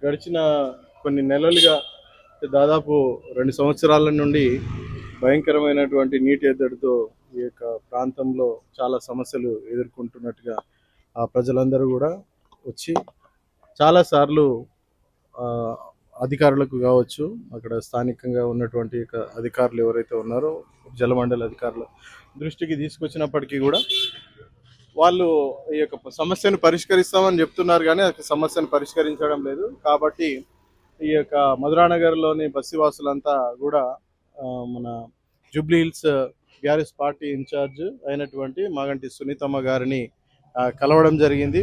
గడిచిన కొన్ని నెలలుగా దాదాపు 2 సంవత్సరాల నుండి భయంకరమైనటువంటి నీటి ఎద్దడితో ఈ యొక్క ప్రాంతంలో చాలా సమస్యలు ఎదుర్కొంటున్నట్టుగా ఆ ప్రజలందరూ కూడా వచ్చి చాలాసార్లు అధికారులకు కావచ్చు, అక్కడ స్థానికంగా ఉన్నటువంటి అధికారులు ఎవరైతే ఉన్నారో జలమండలి అధికారుల దృష్టికి తీసుకొచ్చినప్పటికీ కూడా వాళ్ళు ఈ యొక్క సమస్యను పరిష్కరిస్తామని చెప్తున్నారు, కానీ ఆ సమస్యను పరిష్కరించడం లేదు. కాబట్టి ఈ యొక్క మధురానగర్లోని బస్సివాసులంతా కూడా మన Jubilee Hills BRS party in-charge అయినటువంటి మాగంటి సునీతమ్మ గారిని కలవడం జరిగింది.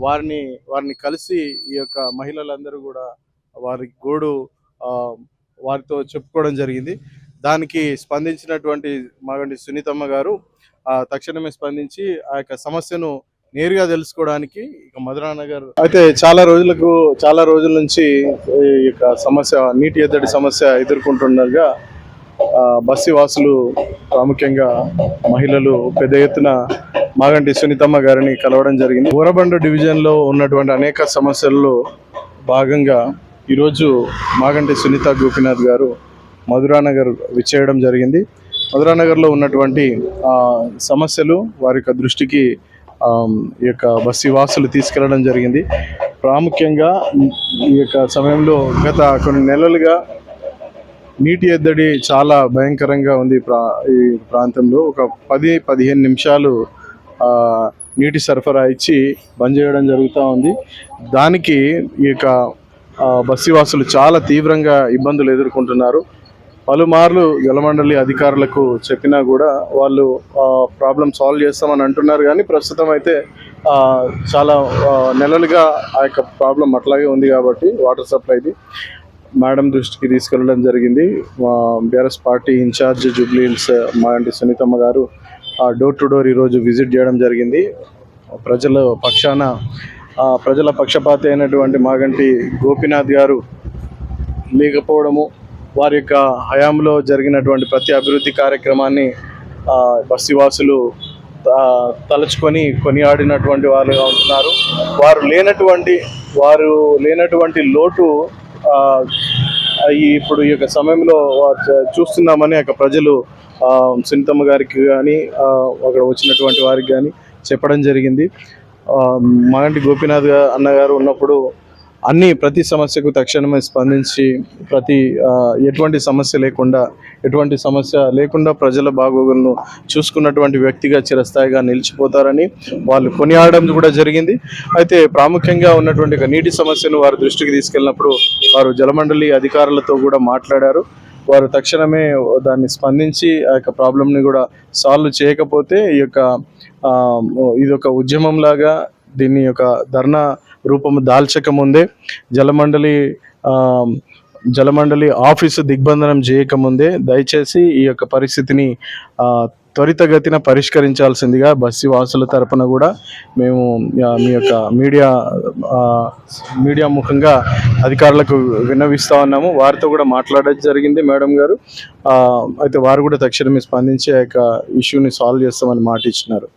వారిని కలిసి ఈ యొక్క మహిళలందరూ కూడా వారి గోడు వారితో చెప్పుకోవడం జరిగింది. దానికి స్పందించినటువంటి మాగంటి సునీతమ్మ గారు తక్షణమే స్పందించి ఆ యొక్క సమస్యను నేరుగా తెలుసుకోవడానికి ఇక మధురానగర్ అయితే చాలా రోజుల నుంచి ఈ యొక్క సమస్య, నీటి ఎద్దడి సమస్య ఎదుర్కొంటుండగా బస్సి వాసులు, ప్రాముఖ్యంగా మహిళలు పెద్ద ఎత్తున మాగంటి సునీతమ్మ గారిని కలవడం జరిగింది. ఊరబండ డివిజన్లో ఉన్నటువంటి అనేక సమస్యల్లో భాగంగా ఈరోజు మాగంటి సునీత గోపీనాథ్ గారు మధురానగర్ విచ్చేయడం జరిగింది. మధురానగర్లో ఉన్నటువంటి సమస్యలు వారి యొక్క దృష్టికి ఈ యొక్క బస్సి వాసులు తీసుకెళ్లడం జరిగింది. ప్రాముఖ్యంగా ఈ యొక్క సమయంలో గత కొన్ని నెలలుగా నీటి ఎద్దడి చాలా భయంకరంగా ఉంది. ఈ ప్రాంతంలో ఒక 10-15 నిమిషాలు నీటి సరఫరా ఇచ్చి బంద్ చేయడం జరుగుతూ ఉంది. దానికి ఈ యొక్క బస్సివాసులు చాలా తీవ్రంగా ఇబ్బందులు ఎదుర్కొంటున్నారు. పలుమార్లు జలమండలి అధికారులకు చెప్పినా కూడా వాళ్ళు ప్రాబ్లం సాల్వ్ చేస్తామని అంటున్నారు, కానీ ప్రస్తుతం అయితే చాలా నెలలుగా ఆ యొక్క ప్రాబ్లం అట్లాగే ఉంది. కాబట్టి వాటర్ సప్లైది మేడం దృష్టికి తీసుకెళ్ళడం జరిగింది. BRS party incharge Jubilee Hills Maganti Sunithamma గారు డోర్ టు డోర్ ఈరోజు విజిట్ చేయడం జరిగింది. ప్రజల పక్షపాతి అయినటువంటి మాగంటి గోపీనాథ్ గారు లేకపోవడము, వారి యొక్క హయాంలో జరిగినటువంటి ప్రతి అభివృద్ధి కార్యక్రమాన్ని బస్సివాసులు తలుచుకొని కొనియాడినటువంటి వారుగా ఉంటున్నారు. వారు లేనటువంటి లోటు ఇప్పుడు ఈ యొక్క సమయంలో చూస్తున్నామని యొక్క ప్రజలు సునీతమ్మ గారికి కానీ అక్కడ వచ్చినటువంటి వారికి కానీ చెప్పడం జరిగింది. మాగంటి గోపీనాథ్ అన్నగారు ఉన్నప్పుడు ప్రతి సమస్యకు తక్షణమే స్పందించి ఎటువంటి సమస్య లేకుండా ప్రజల బాగోగులను చూసుకున్నటువంటి వ్యక్తిగా చిరస్థాయిగా నిలిచిపోతారని వాళ్ళు కొనియాడడం కూడా జరిగింది. అయితే ప్రాముఖ్యంగా ఉన్నటువంటి నీటి సమస్యను వారి దృష్టికి తీసుకెళ్ళినప్పుడు వారు జలమండలి అధికారులతో కూడా మాట్లాడారు. వారు తక్షణమే దాన్ని స్పందించి ఆ యొక్క ప్రాబ్లంని కూడా సాల్వ్ చేయకపోతే ఇది ఒక ఉద్యమం లాగా దీన్ని యొక్క ధర్నా రూపము దాల్చక ముందే జలమండలి ఆఫీసు దిగ్బంధనం చేయకముందే దయచేసి ఈ యొక్క పరిస్థితిని త్వరితగతిన పరిష్కరించాల్సిందిగా బస్సి వాసుల తరపున కూడా మేము మీ యొక్క మీడియా ముఖంగా అధికారులకు విన్నవిస్తూ ఉన్నాము. వారితో కూడా మాట్లాడడం జరిగింది మేడం గారు. అయితే వారు కూడా తక్షణమే స్పందించి ఆ యొక్క ఇష్యూని సాల్వ్ చేస్తామని మాట ఇచ్చినారు.